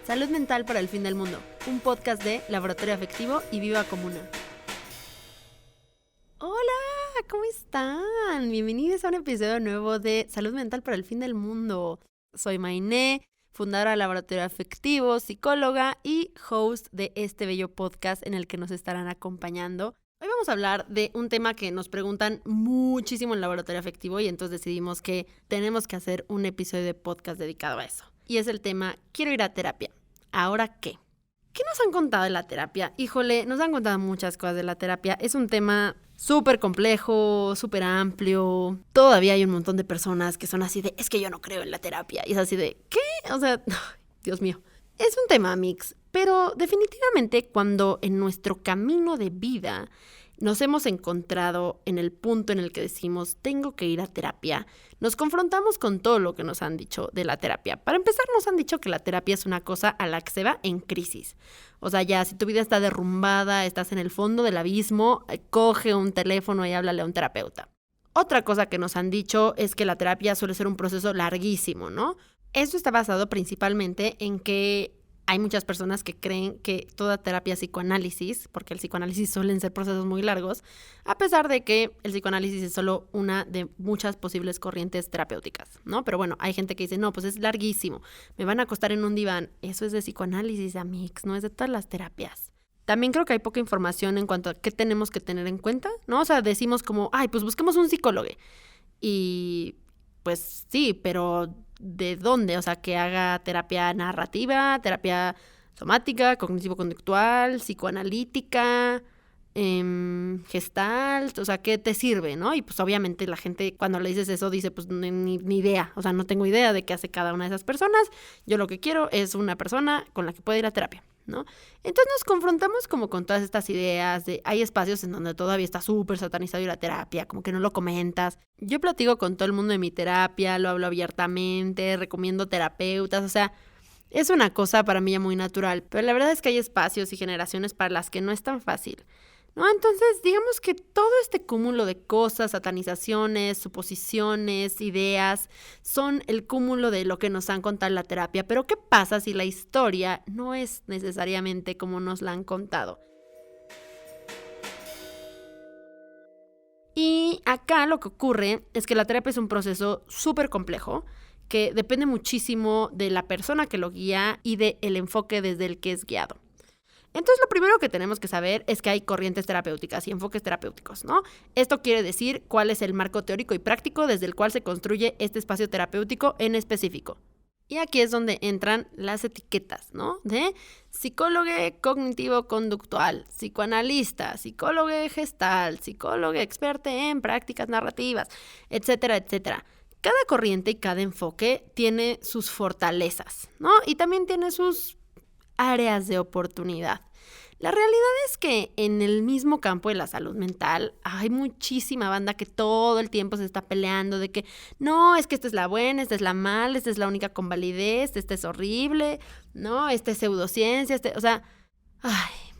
Salud Mental para el Fin del Mundo, un podcast de Laboratorio Afectivo y Viva Comuna. Hola, ¿cómo están? Bienvenidos a un episodio nuevo de Salud Mental para el Fin del Mundo. Soy Mainé, fundadora de Laboratorio Afectivo, psicóloga y host de este bello podcast en el que nos estarán acompañando. Hoy vamos a hablar de un tema que nos preguntan muchísimo en Laboratorio Afectivo y entonces decidimos que tenemos que hacer un episodio de podcast dedicado a eso. Y es el tema, quiero ir a terapia. ¿Ahora qué? ¿Qué nos han contado de la terapia? Híjole, nos han contado muchas cosas de la terapia. Es un tema súper complejo, súper amplio. Todavía hay un montón de personas que son así de, es que yo no creo en la terapia. Y es así de, ¿qué? O sea, Dios mío. Es un tema mix, pero definitivamente cuando en nuestro camino de vida nos hemos encontrado en el punto en el que decimos, tengo que ir a terapia, nos confrontamos con todo lo que nos han dicho de la terapia. Para empezar, nos han dicho que la terapia es una cosa a la que se va en crisis. O sea, ya si tu vida está derrumbada, estás en el fondo del abismo, coge un teléfono y háblale a un terapeuta. Otra cosa que nos han dicho es que la terapia suele ser un proceso larguísimo, ¿no? Esto está basado principalmente en que hay muchas personas que creen que toda terapia es psicoanálisis, porque el psicoanálisis suelen ser procesos muy largos, a pesar de que el psicoanálisis es solo una de muchas posibles corrientes terapéuticas, ¿no? Pero bueno, hay gente que dice, no, pues es larguísimo, me van a acostar en un diván. Eso es de psicoanálisis, amigos, no es de todas las terapias. También creo que hay poca información en cuanto a qué tenemos que tener en cuenta, ¿no? O sea, decimos como, ay, pues busquemos un psicólogo. Y pues sí, pero ¿de dónde? O sea, que haga terapia narrativa, terapia somática, cognitivo-conductual, psicoanalítica, gestalt, o sea, ¿qué te sirve, no? Y pues obviamente la gente cuando le dices eso dice, pues ni idea, o sea, no tengo idea de qué hace cada una de esas personas, yo lo que quiero es una persona con la que pueda ir a terapia, ¿no? Entonces nos confrontamos como con todas estas ideas de, hay espacios en donde todavía está súper satanizado ir a terapia, como que no lo comentas. Yo platico con todo el mundo de mi terapia, lo hablo abiertamente, recomiendo terapeutas, o sea, es una cosa para mí ya muy natural, pero la verdad es que hay espacios y generaciones para las que no es tan fácil, ¿no? Entonces, digamos que todo este cúmulo de cosas, satanizaciones, suposiciones, ideas, son el cúmulo de lo que nos han contado en la terapia. Pero ¿qué pasa si la historia no es necesariamente como nos la han contado? Y acá lo que ocurre es que la terapia es un proceso súper complejo que depende muchísimo de la persona que lo guía y del enfoque desde el que es guiado. Entonces, lo primero que tenemos que saber es que hay corrientes terapéuticas y enfoques terapéuticos, ¿no? Esto quiere decir cuál es el marco teórico y práctico desde el cual se construye este espacio terapéutico en específico. Y aquí es donde entran las etiquetas, ¿no? De psicólogo cognitivo-conductual, psicoanalista, psicólogo gestal, psicólogo experto en prácticas narrativas, etcétera, etcétera. Cada corriente y cada enfoque tiene sus fortalezas, ¿no? Y también tiene sus áreas de oportunidad. La realidad es que en el mismo campo de la salud mental hay muchísima banda que todo el tiempo se está peleando de que no, es que esta es la buena, esta es la mala, esta es la única con validez, esta es horrible, no, esta es pseudociencia, o sea,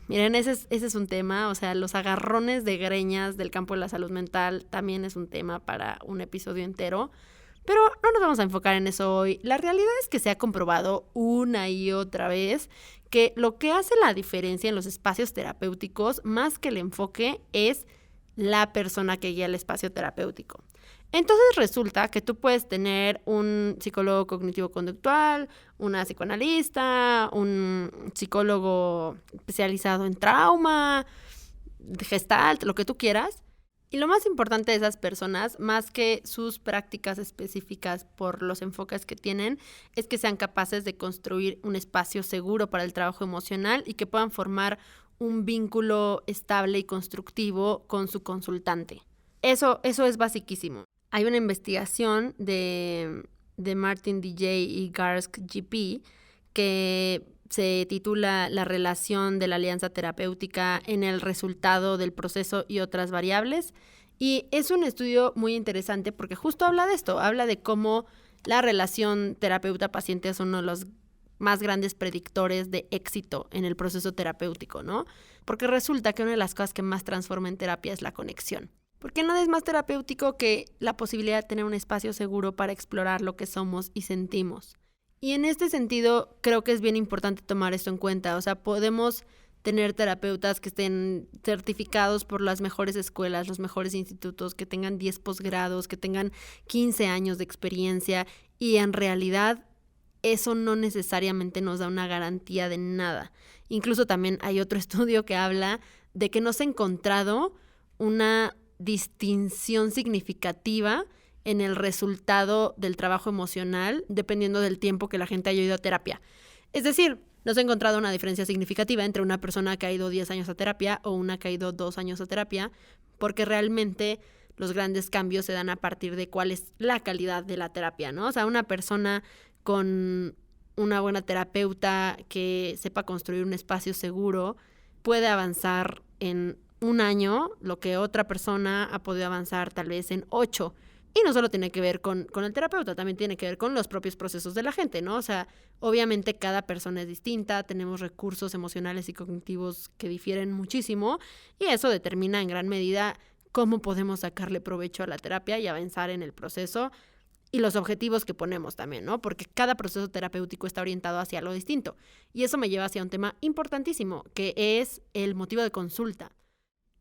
miren, ese es un tema, o sea, los agarrones de greñas del campo de la salud mental también es un tema para un episodio entero. Pero no nos vamos a enfocar en eso hoy. La realidad es que se ha comprobado una y otra vez que lo que hace la diferencia en los espacios terapéuticos, más que el enfoque, es la persona que guía el espacio terapéutico. Entonces resulta que tú puedes tener un psicólogo cognitivo-conductual, una psicoanalista, un psicólogo especializado en trauma, gestalt, lo que tú quieras. Y lo más importante de esas personas, más que sus prácticas específicas por los enfoques que tienen, es que sean capaces de construir un espacio seguro para el trabajo emocional y que puedan formar un vínculo estable y constructivo con su consultante. Eso es basiquísimo. Hay una investigación de Martin DJ y Garsk GP que se titula La relación de la alianza terapéutica en el resultado del proceso y otras variables. Y es un estudio muy interesante porque justo habla de esto, habla de cómo la relación terapeuta-paciente es uno de los más grandes predictores de éxito en el proceso terapéutico, ¿no? Porque resulta que una de las cosas que más transforma en terapia es la conexión. Porque nada es más terapéutico que la posibilidad de tener un espacio seguro para explorar lo que somos y sentimos. Y en este sentido, creo que es bien importante tomar esto en cuenta. O sea, podemos tener terapeutas que estén certificados por las mejores escuelas, los mejores institutos, que tengan 10 posgrados, que tengan 15 años de experiencia, y en realidad eso no necesariamente nos da una garantía de nada. Incluso también hay otro estudio que habla de que no se ha encontrado una distinción significativa en el resultado del trabajo emocional dependiendo del tiempo que la gente haya ido a terapia. Es decir, no se ha encontrado una diferencia significativa entre una persona que ha ido 10 años a terapia o una que ha ido 2 años a terapia, porque realmente los grandes cambios se dan a partir de cuál es la calidad de la terapia, ¿no? O sea, una persona con una buena terapeuta que sepa construir un espacio seguro puede avanzar en 1 año lo que otra persona ha podido avanzar tal vez en 8. Y no solo tiene que ver con el terapeuta, también tiene que ver con los propios procesos de la gente, ¿no? O sea, obviamente cada persona es distinta, tenemos recursos emocionales y cognitivos que difieren muchísimo, y eso determina en gran medida cómo podemos sacarle provecho a la terapia y avanzar en el proceso y los objetivos que ponemos también, ¿no? Porque cada proceso terapéutico está orientado hacia algo distinto. Y eso me lleva hacia un tema importantísimo, que es el motivo de consulta.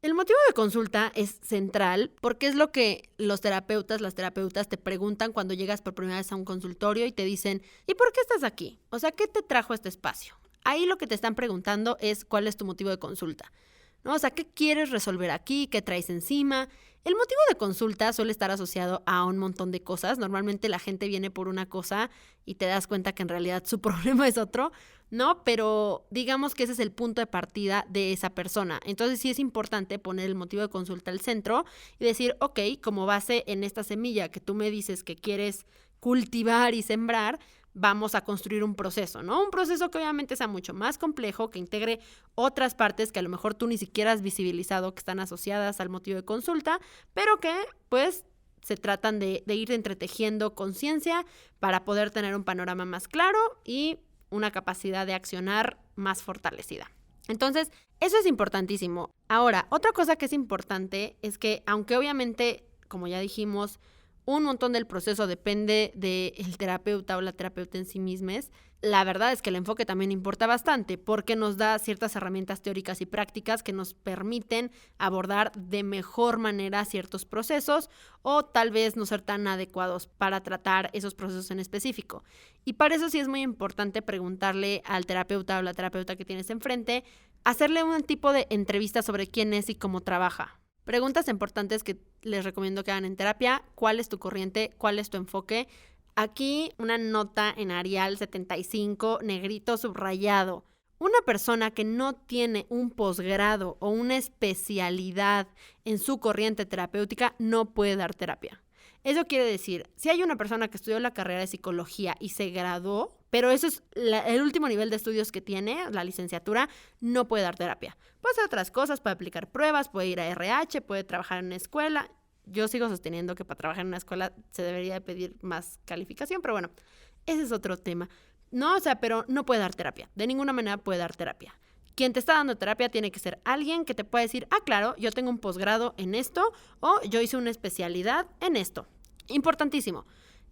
El motivo de consulta es central porque es lo que los terapeutas, las terapeutas te preguntan cuando llegas por primera vez a un consultorio y te dicen, ¿y por qué estás aquí? O sea, ¿qué te trajo a este espacio? Ahí lo que te están preguntando es cuál es tu motivo de consulta, ¿no? O sea, ¿qué quieres resolver aquí? ¿Qué traes encima? El motivo de consulta suele estar asociado a un montón de cosas. Normalmente la gente viene por una cosa y te das cuenta que en realidad su problema es otro, ¿no? Pero digamos que ese es el punto de partida de esa persona. Entonces sí es importante poner el motivo de consulta al centro y decir, ok, como base en esta semilla que tú me dices que quieres cultivar y sembrar, vamos a construir un proceso, ¿no? Un proceso que obviamente sea mucho más complejo, que integre otras partes que a lo mejor tú ni siquiera has visibilizado que están asociadas al motivo de consulta, pero que pues se tratan de ir entretejiendo conciencia para poder tener un panorama más claro y una capacidad de accionar más fortalecida. Entonces, eso es importantísimo. Ahora, otra cosa que es importante es que, aunque obviamente, como ya dijimos, un montón del proceso depende del terapeuta o la terapeuta en sí mismas, la verdad es que el enfoque también importa bastante porque nos da ciertas herramientas teóricas y prácticas que nos permiten abordar de mejor manera ciertos procesos o tal vez no ser tan adecuados para tratar esos procesos en específico. Y para eso sí es muy importante preguntarle al terapeuta o la terapeuta que tienes enfrente, hacerle un tipo de entrevista sobre quién es y cómo trabaja. Preguntas importantes que les recomiendo que hagan en terapia: ¿cuál es tu corriente? ¿Cuál es tu enfoque? Aquí una nota en Arial 75, negrito subrayado. Una persona que no tiene un posgrado o una especialidad en su corriente terapéutica no puede dar terapia. Eso quiere decir, si hay una persona que estudió la carrera de psicología y se graduó, pero eso es el último nivel de estudios que tiene, la licenciatura, no puede dar terapia. Puede hacer otras cosas, puede aplicar pruebas, puede ir a RH, puede trabajar en una escuela. Yo sigo sosteniendo que para trabajar en una escuela se debería pedir más calificación, pero bueno, ese es otro tema. No, o sea, pero no puede dar terapia. De ninguna manera puede dar terapia. Quien te está dando terapia tiene que ser alguien que te pueda decir, ah, claro, yo tengo un posgrado en esto o yo hice una especialidad en esto. Importantísimo.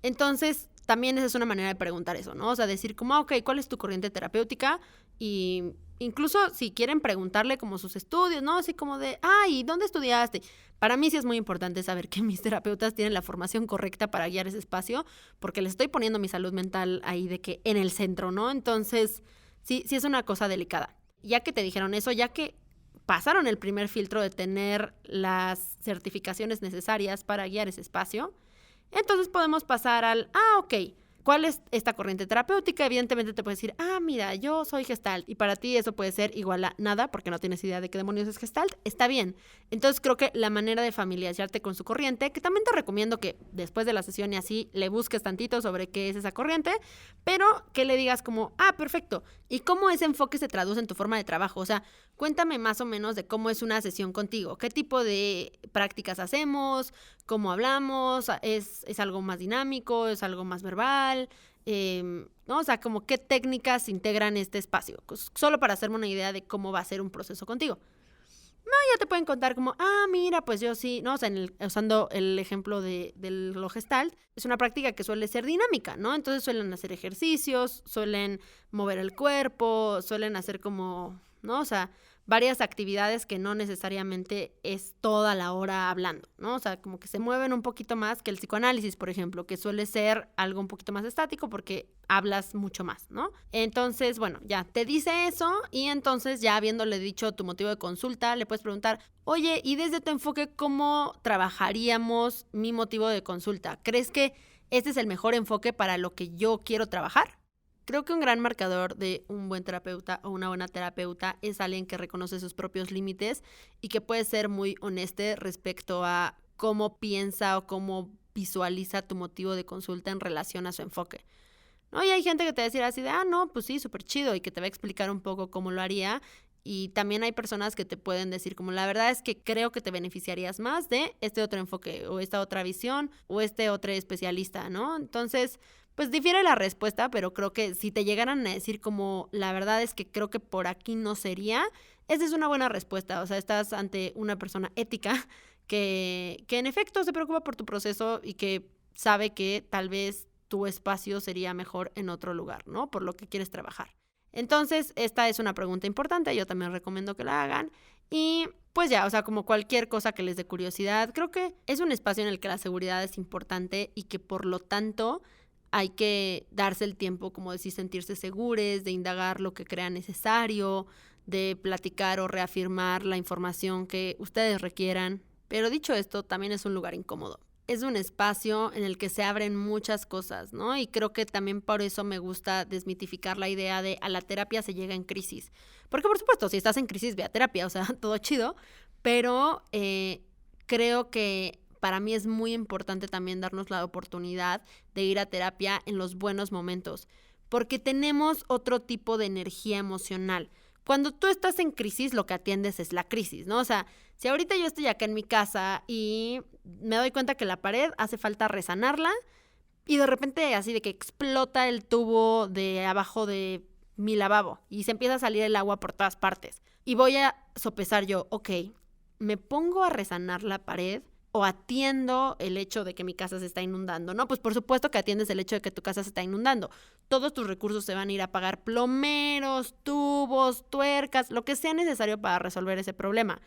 Entonces, también esa es una manera de preguntar eso, ¿no? O sea, decir como, ok, ¿cuál es tu corriente terapéutica? Y incluso si quieren preguntarle como sus estudios, ¿no? Así como de, ¿y dónde estudiaste? Para mí sí es muy importante saber que mis terapeutas tienen la formación correcta para guiar ese espacio, porque les estoy poniendo mi salud mental ahí de que en el centro, ¿no? Entonces, sí es una cosa delicada. Ya que te dijeron eso, ya que pasaron el primer filtro de tener las certificaciones necesarias para guiar ese espacio, entonces podemos pasar al, ok, ¿cuál es esta corriente terapéutica? Evidentemente te puedes decir, mira, yo soy Gestalt, y para ti eso puede ser igual a nada porque no tienes idea de qué demonios es Gestalt. Está bien. Entonces creo que la manera de familiarizarte con su corriente, que también te recomiendo que después de la sesión y así le busques tantito sobre qué es esa corriente, pero que le digas como, perfecto, ¿y cómo ese enfoque se traduce en tu forma de trabajo? O sea, cuéntame más o menos de cómo es una sesión contigo, qué tipo de prácticas hacemos, cómo hablamos, es algo más dinámico, es algo más verbal, ¿no? O sea, como qué técnicas integran este espacio, solo para hacerme una idea de cómo va a ser un proceso contigo. Ya te pueden contar como, mira, pues yo sí, ¿no? O sea, usando el ejemplo de lo Gestalt, es una práctica que suele ser dinámica, ¿no? Entonces suelen hacer ejercicios, suelen mover el cuerpo, suelen hacer como, ¿no? O sea, varias actividades que no necesariamente es toda la hora hablando, ¿no? O sea, como que se mueven un poquito más que el psicoanálisis, por ejemplo, que suele ser algo un poquito más estático porque hablas mucho más, ¿no? Entonces, bueno, ya te dice eso y entonces ya habiéndole dicho tu motivo de consulta, le puedes preguntar, oye, y desde tu enfoque, ¿cómo trabajaríamos mi motivo de consulta? ¿Crees que este es el mejor enfoque para lo que yo quiero trabajar? Creo que un gran marcador de un buen terapeuta o una buena terapeuta es alguien que reconoce sus propios límites y que puede ser muy honesto respecto a cómo piensa o cómo visualiza tu motivo de consulta en relación a su enfoque, ¿no? Y hay gente que te va a decir así de, no, pues sí, súper chido, y que te va a explicar un poco cómo lo haría. Y también hay personas que te pueden decir como, la verdad es que creo que te beneficiarías más de este otro enfoque o esta otra visión o este otro especialista, ¿no? Entonces, pues difiere la respuesta, pero creo que si te llegaran a decir como, la verdad es que creo que por aquí no sería, esa es una buena respuesta. O sea, estás ante una persona ética que en efecto se preocupa por tu proceso y que sabe que tal vez tu espacio sería mejor en otro lugar, ¿no? Por lo que quieres trabajar. Entonces, esta es una pregunta importante, yo también recomiendo que la hagan. Y pues ya, o sea, como cualquier cosa que les dé curiosidad, creo que es un espacio en el que la seguridad es importante y que por lo tanto hay que darse el tiempo, como decir, sentirse seguros, de indagar lo que crean necesario, de platicar o reafirmar la información que ustedes requieran. Pero dicho esto, también es un lugar incómodo. Es un espacio en el que se abren muchas cosas, ¿no? Y creo que también por eso me gusta desmitificar la idea de a la terapia se llega en crisis. Porque por supuesto, si estás en crisis, ve a terapia, o sea, todo chido. Pero creo que para mí es muy importante también darnos la oportunidad de ir a terapia en los buenos momentos. Porque tenemos otro tipo de energía emocional. Cuando tú estás en crisis, lo que atiendes es la crisis, ¿no? O sea, si ahorita yo estoy acá en mi casa y me doy cuenta que la pared hace falta resanarla y de repente así de que explota el tubo de abajo de mi lavabo y se empieza a salir el agua por todas partes y voy a sopesar yo, ok, ¿me pongo a resanar la pared o atiendo el hecho de que mi casa se está inundando? No, pues por supuesto que atiendes el hecho de que tu casa se está inundando. Todos tus recursos se van a ir a pagar plomeros, tubos, tuercas, lo que sea necesario para resolver ese problema.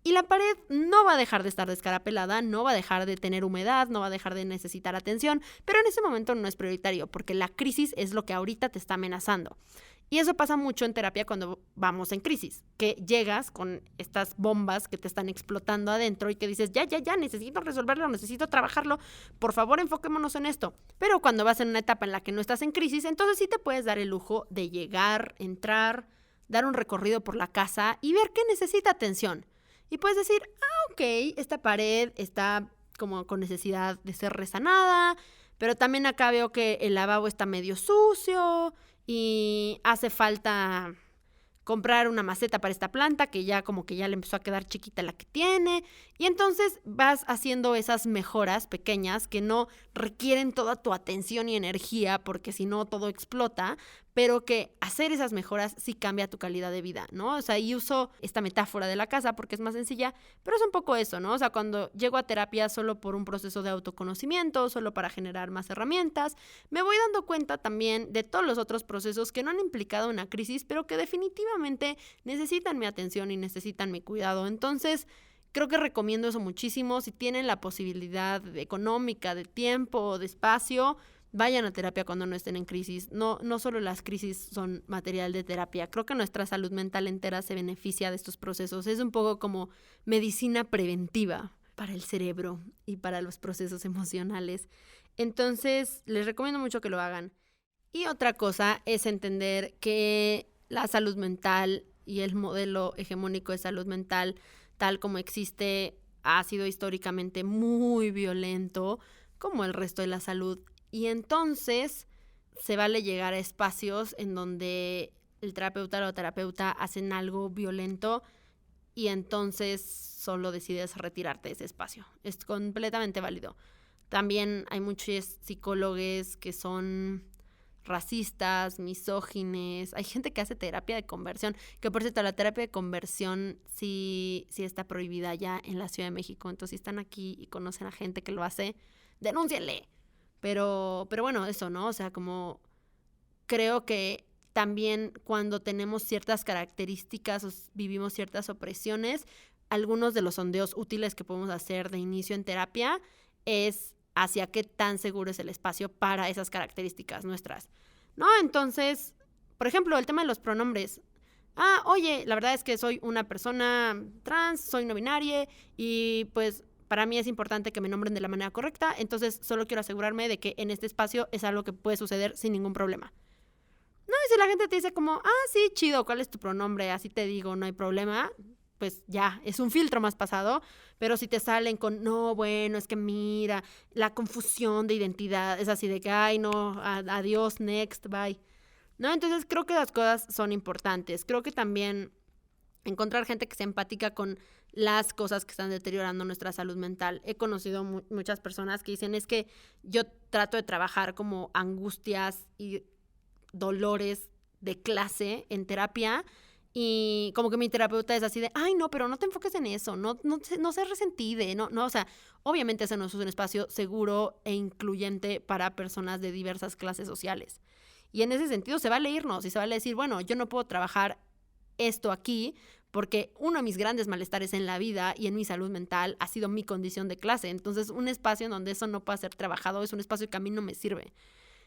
Y la pared no va a dejar de estar descarapelada, no va a dejar de tener humedad, no va a dejar de necesitar atención, pero en ese momento no es prioritario porque la crisis es lo que ahorita te está amenazando. Y eso pasa mucho en terapia cuando vamos en crisis, que llegas con estas bombas que te están explotando adentro y que dices, ya, necesito resolverlo, necesito trabajarlo, por favor enfoquémonos en esto. Pero cuando vas en una etapa en la que no estás en crisis, entonces sí te puedes dar el lujo de llegar, entrar, dar un recorrido por la casa y ver qué necesita atención. Y puedes decir, ok, esta pared está como con necesidad de ser resanada, pero también acá veo que el lavabo está medio sucio y hace falta comprar una maceta para esta planta que ya como que ya le empezó a quedar chiquita la que tiene. Y entonces vas haciendo esas mejoras pequeñas que no requieren toda tu atención y energía porque si no todo explota, pero que hacer esas mejoras sí cambia tu calidad de vida, ¿no? O sea, y uso esta metáfora de la casa porque es más sencilla, pero es un poco eso, ¿no? O sea, cuando llego a terapia solo por un proceso de autoconocimiento, solo para generar más herramientas, me voy dando cuenta también de todos los otros procesos que no han implicado una crisis, pero que definitivamente necesitan mi atención y necesitan mi cuidado. Entonces, creo que recomiendo eso muchísimo. Si tienen la posibilidad económica, de tiempo o de espacio, vayan a terapia cuando no estén en crisis. No solo las crisis son material de terapia. Creo que nuestra salud mental entera se beneficia de estos procesos. Es un poco como medicina preventiva para el cerebro y para los procesos emocionales. Entonces, les recomiendo mucho que lo hagan. Y otra cosa es entender que la salud mental y el modelo hegemónico de salud mental, tal como existe, ha sido históricamente muy violento, como el resto de la salud. Y entonces se vale llegar a espacios en donde el terapeuta o la terapeuta hacen algo violento y entonces solo decides retirarte de ese espacio. Es completamente válido. También hay muchos psicólogos que son racistas, misógines. Hay gente que hace terapia de conversión, que por cierto, la terapia de conversión sí está prohibida ya en la Ciudad de México. Entonces, si están aquí y conocen a gente que lo hace, denúncienle. Pero bueno, eso, ¿no? O sea, como creo que también cuando tenemos ciertas características o vivimos ciertas opresiones, algunos de los sondeos útiles que podemos hacer de inicio en terapia es hacia qué tan seguro es el espacio para esas características nuestras, ¿no? Entonces, por ejemplo, el tema de los pronombres. Oye, la verdad es que soy una persona trans, soy no binaria y pues para mí es importante que me nombren de la manera correcta, entonces solo quiero asegurarme de que en este espacio es algo que puede suceder sin ningún problema. No, y si la gente te dice como, sí, chido, ¿cuál es tu pronombre? Así te digo, no hay problema, pues ya, es un filtro más pasado, pero si te salen con, no, bueno, es que mira, la confusión de identidad, es así de que, ay, no, adiós, next, bye. ¿No? Entonces creo que las cosas son importantes. Creo que también encontrar gente que sea empática con las cosas que están deteriorando nuestra salud mental. He conocido muchas personas que dicen, es que yo trato de trabajar como angustias y dolores de clase en terapia y como que mi terapeuta es así de, ay, no, pero no te enfoques en eso, no seas resentida, no, o sea, obviamente ese no es un espacio seguro e incluyente para personas de diversas clases sociales. Y en ese sentido se vale irnos y se vale decir, bueno, yo no puedo trabajar esto aquí porque uno de mis grandes malestares en la vida y en mi salud mental ha sido mi condición de clase. Entonces, un espacio en donde eso no pueda ser trabajado es un espacio que a mí no me sirve.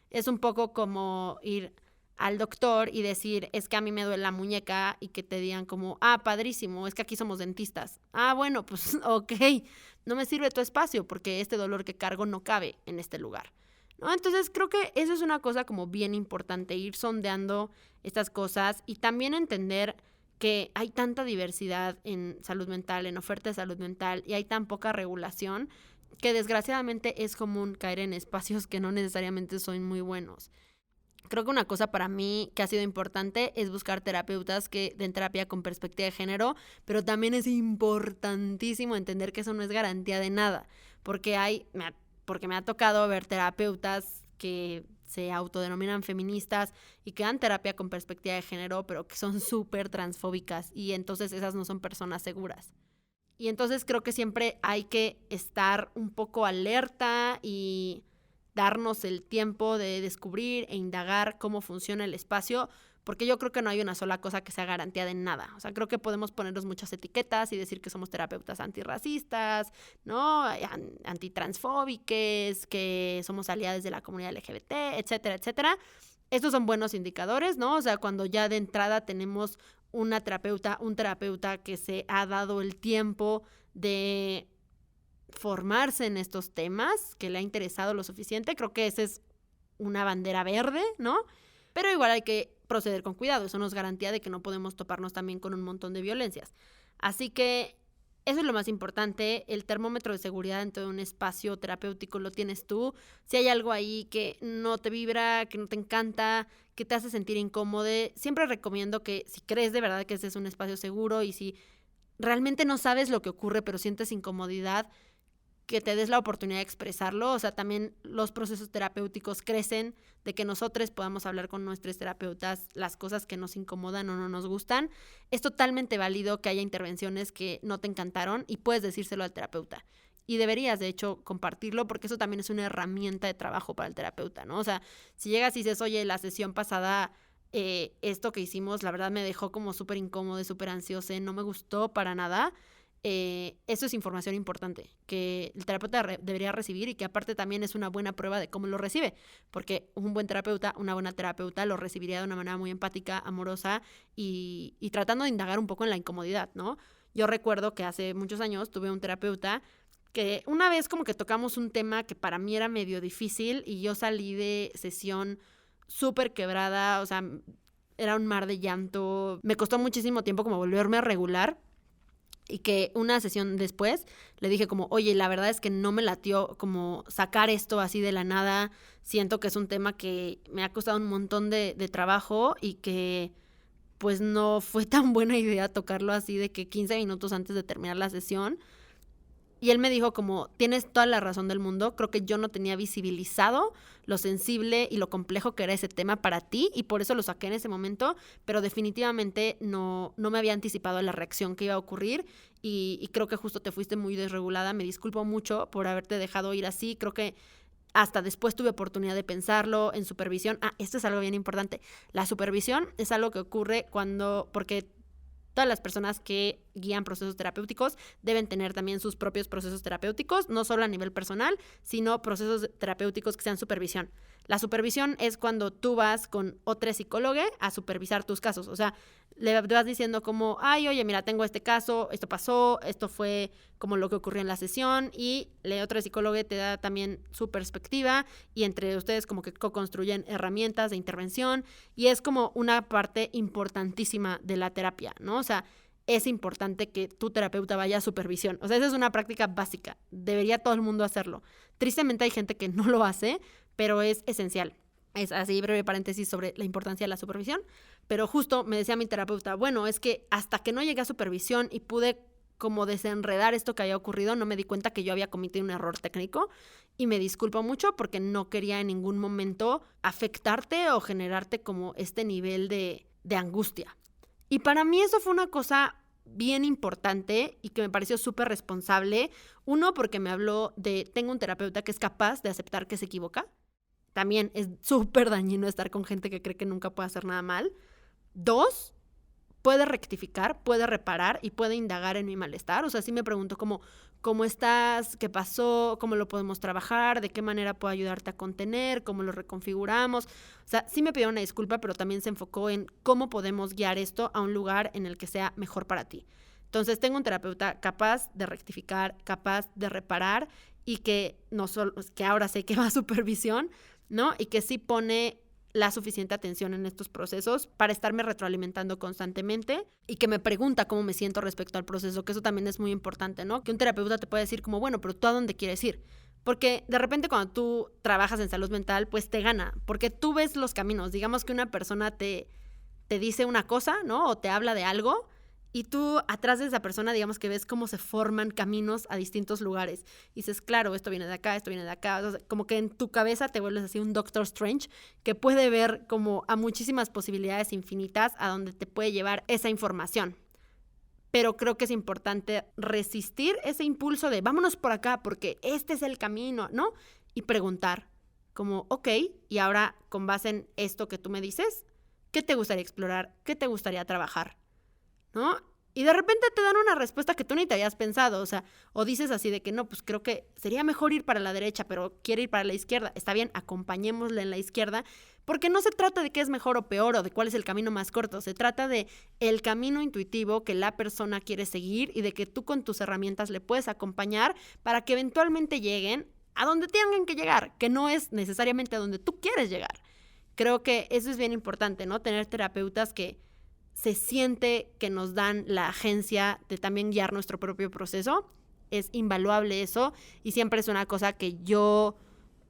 Es un poco como ir al doctor y decir, es que a mí me duele la muñeca y que te digan como, padrísimo, es que aquí somos dentistas. Bueno, pues ok, no me sirve tu espacio porque este dolor que cargo no cabe en este lugar, ¿no? Entonces creo que eso es una cosa como bien importante, ir sondeando estas cosas y también entender que hay tanta diversidad en salud mental, en oferta de salud mental y hay tan poca regulación que desgraciadamente es común caer en espacios que no necesariamente son muy buenos. Creo que una cosa para mí que ha sido importante es buscar terapeutas que den terapia con perspectiva de género, pero también es importantísimo entender que eso no es garantía de nada, porque me ha tocado ver terapeutas que se autodenominan feministas y que dan terapia con perspectiva de género, pero que son súper transfóbicas y entonces esas no son personas seguras. Y entonces creo que siempre hay que estar un poco alerta y darnos el tiempo de descubrir e indagar cómo funciona el espacio, porque yo creo que no hay una sola cosa que sea garantía de nada. O sea, creo que podemos ponernos muchas etiquetas y decir que somos terapeutas antirracistas, ¿no? Antitransfóbicas, que somos aliados de la comunidad LGBT, etcétera, etcétera. Estos son buenos indicadores, ¿no? O sea, cuando ya de entrada tenemos un terapeuta que se ha dado el tiempo de formarse en estos temas, que le ha interesado lo suficiente, creo que esa es una bandera verde, ¿no? Pero igual hay que proceder con cuidado, eso nos garantía de que no podemos toparnos también con un montón de violencias. Así que eso es lo más importante, el termómetro de seguridad dentro de un espacio terapéutico lo tienes tú. Si hay algo ahí que no te vibra, que no te encanta, que te hace sentir incómodo, siempre recomiendo que si crees de verdad que ese es un espacio seguro y si realmente no sabes lo que ocurre pero sientes incomodidad, que te des la oportunidad de expresarlo. O sea, también los procesos terapéuticos crecen de que nosotros podamos hablar con nuestros terapeutas las cosas que nos incomodan o no nos gustan. Es totalmente válido que haya intervenciones que no te encantaron y puedes decírselo al terapeuta. Y deberías, de hecho, compartirlo porque eso también es una herramienta de trabajo para el terapeuta, ¿no? O sea, si llegas y dices, oye, la sesión pasada, esto que hicimos, la verdad me dejó como súper incómodo, súper ansioso, no me gustó para nada. Eso es información importante que el terapeuta debería recibir y que aparte también es una buena prueba de cómo lo recibe, porque un buen terapeuta, una buena terapeuta lo recibiría de una manera muy empática, amorosa y tratando de indagar un poco en la incomodidad, ¿no? Yo recuerdo que hace muchos años tuve un terapeuta que una vez como que tocamos un tema que para mí era medio difícil y yo salí de sesión súper quebrada, o sea, era un mar de llanto, me costó muchísimo tiempo como volverme a regular. Y que una sesión después le dije como, oye, la verdad es que no me latió como sacar esto así de la nada. Siento que es un tema que me ha costado un montón de trabajo y que pues no fue tan buena idea tocarlo así de que 15 minutos antes de terminar la sesión. Y él me dijo como, tienes toda la razón del mundo, creo que yo no tenía visibilizado lo sensible y lo complejo que era ese tema para ti y por eso lo saqué en ese momento, pero definitivamente no me había anticipado la reacción que iba a ocurrir y creo que justo te fuiste muy desregulada, me disculpo mucho por haberte dejado ir así, creo que hasta después tuve oportunidad de pensarlo en supervisión. Esto es algo bien importante, la supervisión es algo que ocurre porque todas las personas que guían procesos terapéuticos deben tener también sus propios procesos terapéuticos, no solo a nivel personal, sino procesos terapéuticos que sean supervisión. La supervisión es cuando tú vas con otro psicólogo a supervisar tus casos. O sea, le vas diciendo como, ay, oye, mira, tengo este caso, esto pasó, esto fue como lo que ocurrió en la sesión y el otro psicólogo te da también su perspectiva y entre ustedes como que co-construyen herramientas de intervención y es como una parte importantísima de la terapia, ¿no? O sea, es importante que tu terapeuta vaya a supervisión. O sea, esa es una práctica básica. Debería todo el mundo hacerlo. Tristemente hay gente que no lo hace, pero es esencial. Es así, breve paréntesis sobre la importancia de la supervisión. Pero justo me decía mi terapeuta, bueno, es que hasta que no llegué a supervisión y pude como desenredar esto que había ocurrido, no me di cuenta que yo había cometido un error técnico y me disculpo mucho porque no quería en ningún momento afectarte o generarte como este nivel de angustia. Y para mí eso fue una cosa bien importante y que me pareció súper responsable. Uno, porque me habló de, tengo un terapeuta que es capaz de aceptar que se equivoca. También es súper dañino estar con gente que cree que nunca puede hacer nada mal. Dos, puede rectificar, puede reparar y puede indagar en mi malestar. O sea, sí me pregunto ¿cómo estás? ¿Qué pasó? ¿Cómo lo podemos trabajar? ¿De qué manera puedo ayudarte a contener? ¿Cómo lo reconfiguramos? O sea, sí me pidió una disculpa, pero también se enfocó en cómo podemos guiar esto a un lugar en el que sea mejor para ti. Entonces, tengo un terapeuta capaz de rectificar, capaz de reparar y que no solo, que ahora sé que va a supervisión, ¿no? Y que sí pone la suficiente atención en estos procesos para estarme retroalimentando constantemente y que me pregunta cómo me siento respecto al proceso, que eso también es muy importante, ¿no? Que un terapeuta te puede decir como, bueno, pero ¿tú a dónde quieres ir? Porque de repente cuando tú trabajas en salud mental, pues te gana, porque tú ves los caminos. Digamos que una persona te dice una cosa, ¿no? O te habla de algo y tú atrás de esa persona, digamos que ves cómo se forman caminos a distintos lugares. Y dices, claro, esto viene de acá, esto viene de acá. O sea, como que en tu cabeza te vuelves así un Doctor Strange que puede ver como a muchísimas posibilidades infinitas a donde te puede llevar esa información. Pero creo que es importante resistir ese impulso de vámonos por acá porque este es el camino, ¿no? Y preguntar como, ok, y ahora con base en esto que tú me dices, ¿qué te gustaría explorar? ¿Qué te gustaría trabajar? ¿No? Y de repente te dan una respuesta que tú ni te habías pensado, o sea, o dices así de que no, pues creo que sería mejor ir para la derecha, pero quiere ir para la izquierda. Está bien, acompañémosle en la izquierda, porque no se trata de qué es mejor o peor o de cuál es el camino más corto, se trata de el camino intuitivo que la persona quiere seguir y de que tú con tus herramientas le puedes acompañar para que eventualmente lleguen a donde tengan que llegar, que no es necesariamente a donde tú quieres llegar. Creo que eso es bien importante, ¿no? Tener terapeutas que se siente que nos dan la agencia de también guiar nuestro propio proceso. Es invaluable eso y siempre es una cosa que yo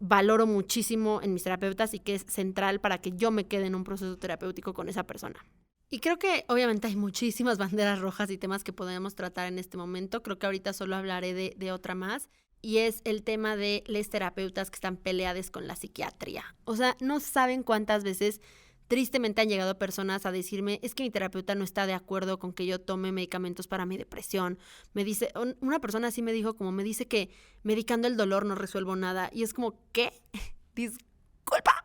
valoro muchísimo en mis terapeutas y que es central para que yo me quede en un proceso terapéutico con esa persona. Y creo que obviamente hay muchísimas banderas rojas y temas que podemos tratar en este momento. Creo que ahorita solo hablaré de otra más. Y es el tema de los terapeutas que están peleados con la psiquiatría. O sea, no saben cuántas veces tristemente han llegado personas a decirme, es que mi terapeuta no está de acuerdo con que yo tome medicamentos para mi depresión. Me dice, una persona así me dijo, como me dice que medicando el dolor no resuelvo nada. Y es como, ¿qué? Disculpa.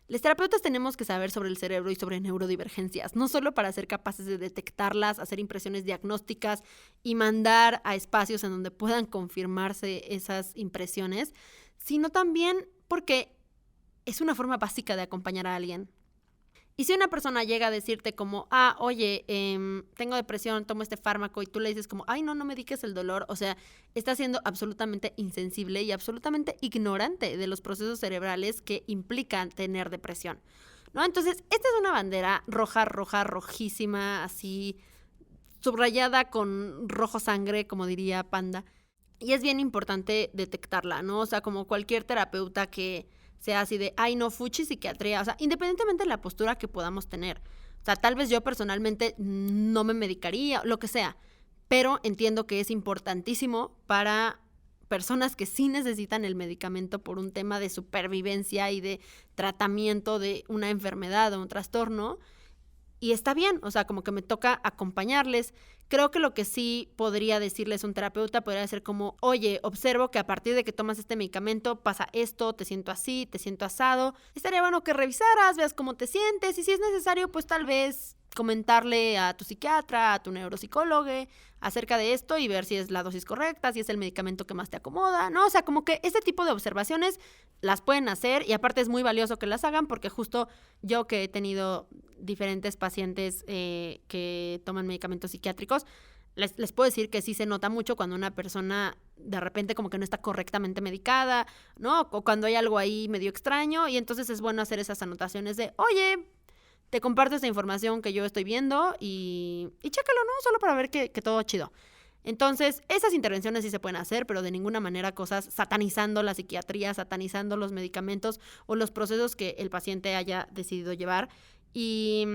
Los terapeutas tenemos que saber sobre el cerebro y sobre neurodivergencias, no solo para ser capaces de detectarlas, hacer impresiones diagnósticas y mandar a espacios en donde puedan confirmarse esas impresiones, sino también porque es una forma básica de acompañar a alguien. Y si una persona llega a decirte como, oye, tengo depresión, tomo este fármaco, y tú le dices como, no mediques el dolor, o sea, está siendo absolutamente insensible y absolutamente ignorante de los procesos cerebrales que implican tener depresión, ¿no? Entonces, esta es una bandera roja, rojísima, así, subrayada con rojo sangre, como diría Panda. Y es bien importante detectarla, ¿no? O sea, como cualquier terapeuta que sea así de, no, fuchi psiquiatría, o sea, independientemente de la postura que podamos tener. O sea, tal vez yo personalmente no me medicaría, lo que sea, pero entiendo que es importantísimo para personas que sí necesitan el medicamento por un tema de supervivencia y de tratamiento de una enfermedad o un trastorno. Y está bien, o sea, como que me toca acompañarles. Creo que lo que sí podría decirles un terapeuta podría ser como, oye, observo que a partir de que tomas este medicamento pasa esto, te siento así, te siento asado. Estaría bueno que revisaras, veas cómo te sientes y si es necesario, pues tal vez comentarle a tu psiquiatra, a tu neuropsicólogo acerca de esto y ver si es la dosis correcta, si es el medicamento que más te acomoda, ¿no? O sea, como que este tipo de observaciones las pueden hacer y aparte es muy valioso que las hagan porque justo yo que he tenido diferentes pacientes que toman medicamentos psiquiátricos, les puedo decir que sí se nota mucho cuando una persona de repente como que no está correctamente medicada, ¿no? O cuando hay algo ahí medio extraño y entonces es bueno hacer esas anotaciones de, oye, te comparto esta información que yo estoy viendo y chécalo, ¿no? Solo para ver que todo chido. Entonces, esas intervenciones sí se pueden hacer, pero de ninguna manera cosas satanizando la psiquiatría, satanizando los medicamentos o los procesos que el paciente haya decidido llevar. Y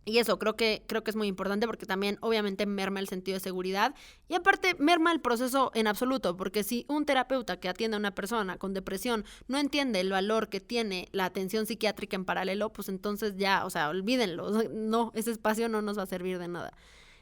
eso, creo que es muy importante porque también obviamente merma el sentido de seguridad y aparte merma el proceso en absoluto, porque si un terapeuta que atiende a una persona con depresión no entiende el valor que tiene la atención psiquiátrica en paralelo, pues entonces ya, o sea, olvídenlo, no, ese espacio no nos va a servir de nada.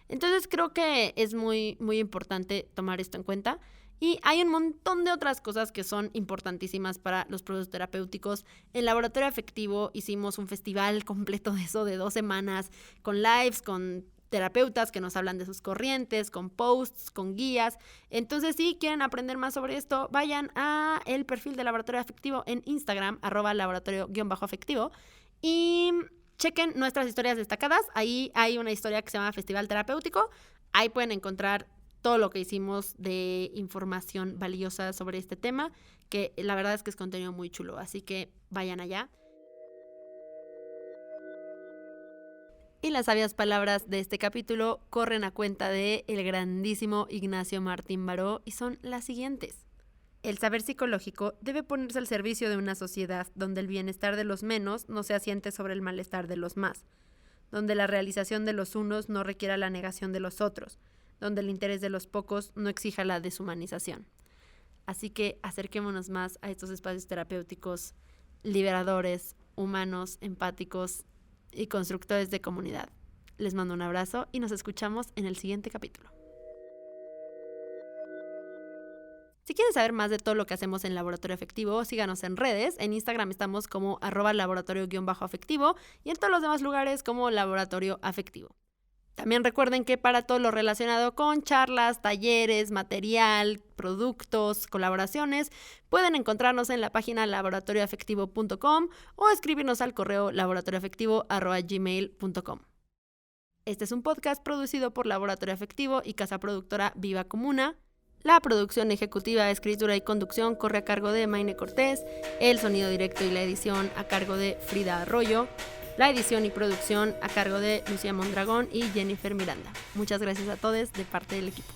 Entonces creo que es muy, muy importante tomar esto en cuenta. Y hay un montón de otras cosas que son importantísimas para los procesos terapéuticos. En Laboratorio Afectivo hicimos un festival completo de eso, de 2 semanas, con lives, con terapeutas que nos hablan de sus corrientes, con posts, con guías. Entonces, si quieren aprender más sobre esto, vayan a el perfil de Laboratorio Afectivo en Instagram, @laboratorio_afectivo, y chequen nuestras historias destacadas. Ahí hay una historia que se llama Festival Terapéutico. Ahí pueden encontrar todo lo que hicimos de información valiosa sobre este tema, que la verdad es que es contenido muy chulo, así que vayan allá. Y las sabias palabras de este capítulo corren a cuenta de el grandísimo Ignacio Martín Baró y son las siguientes. El saber psicológico debe ponerse al servicio de una sociedad donde el bienestar de los menos no se asiente sobre el malestar de los más, donde la realización de los unos no requiera la negación de los otros, donde el interés de los pocos no exija la deshumanización. Así que acerquémonos más a estos espacios terapéuticos liberadores, humanos, empáticos y constructores de comunidad. Les mando un abrazo y nos escuchamos en el siguiente capítulo. Si quieren saber más de todo lo que hacemos en Laboratorio Afectivo, síganos en redes. En Instagram estamos como @laboratorio_afectivo y en todos los demás lugares como Laboratorio Afectivo. También recuerden que para todo lo relacionado con charlas, talleres, material, productos, colaboraciones, pueden encontrarnos en la página laboratorioafectivo.com o escribirnos al correo laboratorioafectivo@gmail.com. Este es un podcast producido por Laboratorio Afectivo y casa productora Viva Comuna. La producción ejecutiva, escritura y conducción corre a cargo de Maine Cortés, el sonido directo y la edición a cargo de Frida Arroyo, la edición y producción a cargo de Lucía Mondragón y Jennifer Miranda. Muchas gracias a todos de parte del equipo.